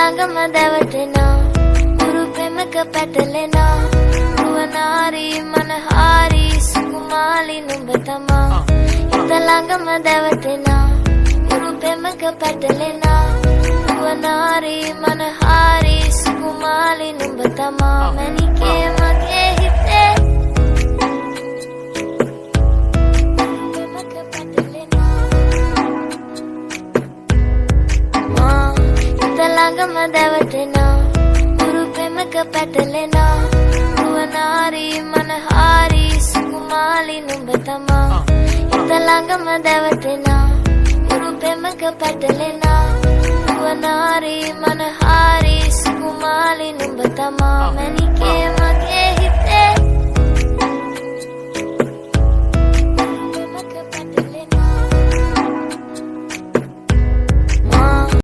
ළඟම දැවටෙනා උරු පෙමක පැටලෙනා රුවනාරි මනහාරි සුකුමාලි නුඹ තමා හිත ළඟම දැවටෙනා උරු පෙමක පැටලෙනා රුවනාරි මනහාරි සුකුමාලි නුඹ තමා මැනිකේ මගේ හිතේ ළඟම දැවටෙනා උරු පෙමක පැටලෙනා රුවනාරි මනහාරි සුකුමාලි නුඹ තමා හිත ළඟම දැවටෙනා උරු පෙමක පැටලෙනා රුවනාරි මනහාරි සුකුමාලි නුඹ තමා මැනිකේ